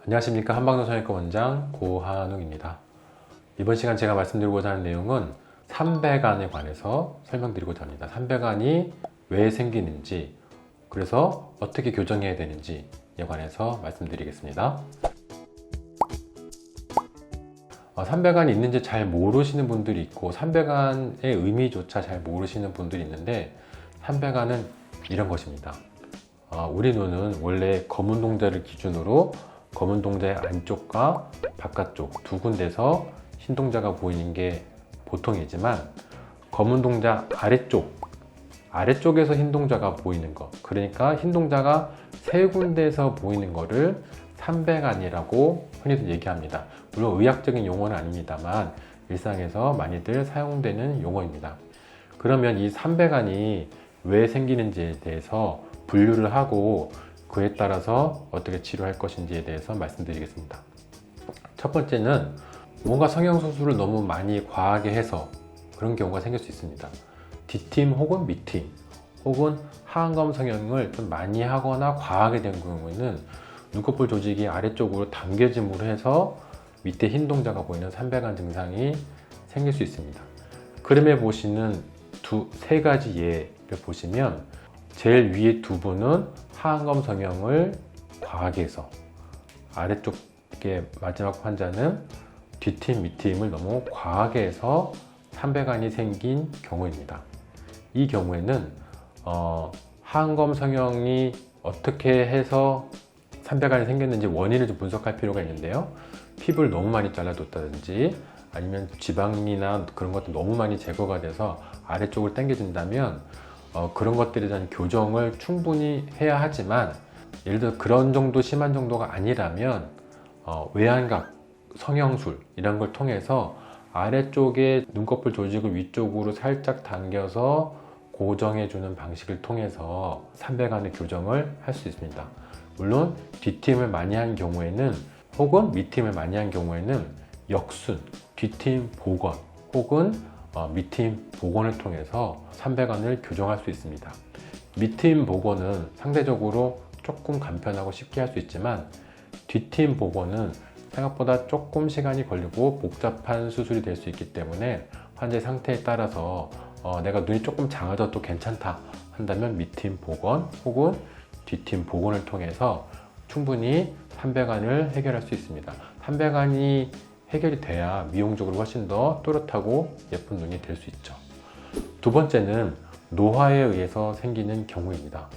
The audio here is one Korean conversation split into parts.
안녕하십니까. 한방도 성형외과 원장 고한웅입니다. 이번 시간 제가 말씀드리고자 하는 내용은 삼배간에 관해서 설명드리고자 합니다. 삼배간이 왜 생기는지, 그래서 어떻게 교정해야 되는지에 관해서 말씀드리겠습니다. 삼배간이 있는지 잘 모르시는 분들이 있고 삼배간의 의미조차 잘 모르시는 분들이 있는데, 삼배간은 이런 것입니다. 우리 눈은 원래 검은 동자를 기준으로 검은 동자의 안쪽과 바깥쪽 두 군데서 흰 동자가 보이는 게 보통이지만, 검은 동자 아래쪽에서 흰 동자가 보이는 것, 그러니까 흰 동자가 세 군데에서 보이는 것을 삼배간이라고 흔히들 얘기합니다. 물론 의학적인 용어는 아닙니다만 일상에서 많이들 사용되는 용어입니다. 그러면 이 삼배간이 왜 생기는지에 대해서 분류를 하고 그에 따라서 어떻게 치료할 것인지에 대해서 말씀드리겠습니다. 첫 번째는 뭔가 성형수술을 너무 많이 과하게 해서 그런 경우가 생길 수 있습니다. D팀 혹은 B팀 혹은 하안검 성형을 좀 많이 하거나 과하게 된 경우에는 눈꺼풀 조직이 아래쪽으로 당겨짐으로 해서 밑에 흰 동자가 보이는 삼배간 증상이 생길 수 있습니다. 그림에 보시는 세 가지 예를 보시면 제일 위에 두 분은 하안검 성형을 과하게 해서, 아래쪽에 마지막 환자는 D팀, B팀을 너무 과하게 해서 삼배간이 생긴 경우입니다. 이 경우에는 하안검 성형이 어떻게 해서 삼배간이 생겼는지 원인을 좀 분석할 필요가 있는데요. 피부를 너무 많이 잘라뒀다든지 아니면 지방이나 그런 것도 너무 많이 제거가 돼서 아래쪽을 당겨진다면 그런 것들에 대한 교정을 충분히 해야 하지만, 예를 들어 그런 정도 심한 정도가 아니라면 외안각 성형술 이런 걸 통해서 아래쪽에 눈꺼풀 조직을 위쪽으로 살짝 당겨서 고정해 주는 방식을 통해서 삼배간의 교정을 할 수 있습니다. 물론 D팀을 많이 한 경우에는 혹은 B팀을 많이 한 경우에는 역순, D팀 복원 혹은 B팀 복원을 통해서 삼배간을 교정할 수 있습니다. B팀 복원은 상대적으로 조금 간편하고 쉽게 할 수 있지만, D팀 복원은 생각보다 조금 시간이 걸리고 복잡한 수술이 될 수 있기 때문에 환자의 상태에 따라서 내가 눈이 조금 작아져도 괜찮다 한다면 B팀 복원 혹은 D팀 복원을 통해서 충분히 삼배간을 해결할 수 있습니다. 삼배간이 해결이 돼야 미용적으로 훨씬 더 또렷하고 예쁜 눈이 될 수 있죠. 두 번째는 노화에 의해서 생기는 경우입니다.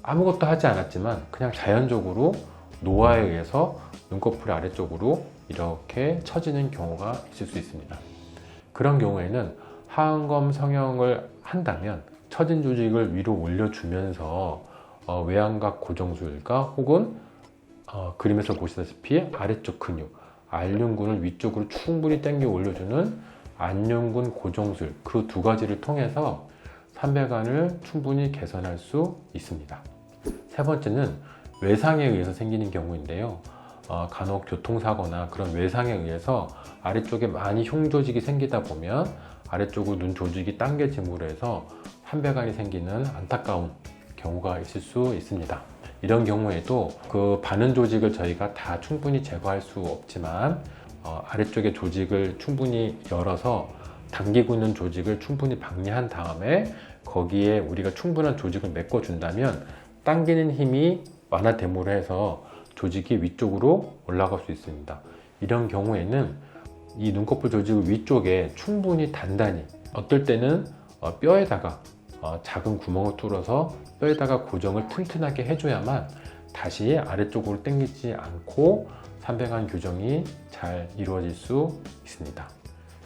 아무것도 하지 않았지만 그냥 자연적으로 노화에 의해서 눈꺼풀 아래쪽으로 이렇게 처지는 경우가 있을 수 있습니다. 그런 경우에는 하안검 성형을 한다면 처진 조직을 위로 올려주면서 외안각 고정술과 혹은 그림에서 보시다시피 아래쪽 근육, 안륜근을 위쪽으로 충분히 당겨 올려주는 안륜근 고정술, 그 두 가지를 통해서 삼배간을 충분히 개선할 수 있습니다. 세 번째는 외상에 의해서 생기는 경우인데요. 간혹 교통사고나 그런 외상에 의해서 아래쪽에 많이 흉조직이 생기다 보면 아래쪽으로 눈 조직이 당겨짐으로 해서 삼배간이 생기는 안타까운 경우가 있을 수 있습니다. 이런 경우에도 그 반응 조직을 저희가 다 충분히 제거할 수 없지만 아래쪽의 조직을 충분히 열어서 당기고 있는 조직을 충분히 방리한 다음에 거기에 우리가 충분한 조직을 메꿔준다면 당기는 힘이 완화됨으로 해서 조직이 위쪽으로 올라갈 수 있습니다. 이런 경우에는 이 눈꺼풀 조직을 위쪽에 충분히 단단히, 어떨 때는 뼈에다가 작은 구멍을 뚫어서 뼈에다가 고정을 튼튼하게 해줘야만 다시 아래쪽으로 당기지 않고 삼배간 교정이 잘 이루어질 수 있습니다.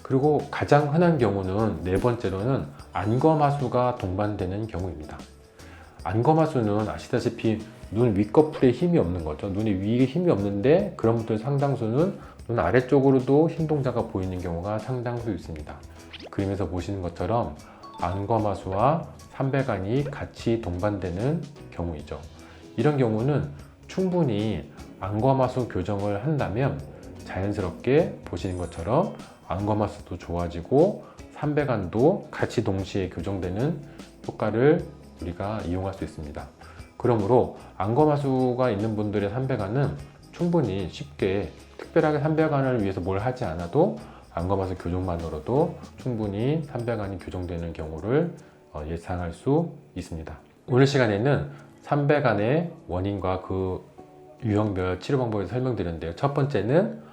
그리고 가장 흔한 경우는 네 번째로는 안검하수가 동반되는 경우입니다. 안검하수는 아시다시피 눈 윗꺼풀에 힘이 없는 거죠. 눈이 위에 힘이 없는데 그런 분들 상당수는 눈 아래쪽으로도 흰 동자가 보이는 경우가 상당수 있습니다. 그림에서 보시는 것처럼 안검하수와 삼배간이 같이 동반되는 경우이죠. 이런 경우는 충분히 안검하수 교정을 한다면 자연스럽게 보시는 것처럼 안검하수도 좋아지고 삼배간도 같이 동시에 교정되는 효과를 우리가 이용할 수 있습니다. 그러므로 안검하수가 있는 분들의 삼배간은 충분히 쉽게 특별하게 삼배간을 위해서 뭘 하지 않아도 안검하수 교정만으로도 충분히 삼배간이 교정되는 경우를 예상할 수 있습니다. 오늘 시간에는 삼배간의 원인과 그 유형별 치료 방법을 설명드렸는데요. 첫 번째는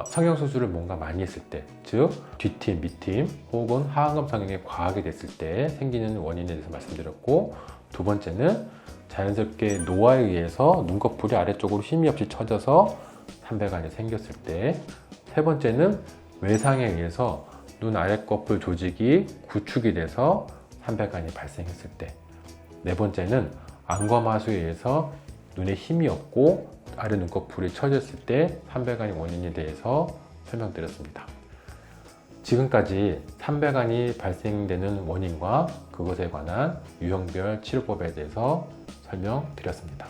성형수술을 뭔가 많이 했을 때, 즉 뒷팀, 밑팀 혹은 하안검 성형이 과하게 됐을 때 생기는 원인에 대해서 말씀드렸고, 두 번째는 자연스럽게 노화에 의해서 눈꺼풀이 아래쪽으로 힘이 없이 처져서 삼배간이 생겼을 때, 세 번째는 외상에 의해서 눈 아랫꺼풀 조직이 구축이 돼서 삼배간이 발생했을 때, 네 번째는 안검하수에 의해서 눈에 힘이 없고 아래 눈꺼풀이 처졌을 때 삼배간의 원인에 대해서 설명드렸습니다. 지금까지 삼배간이 발생되는 원인과 그것에 관한 유형별 치료법에 대해서 설명드렸습니다.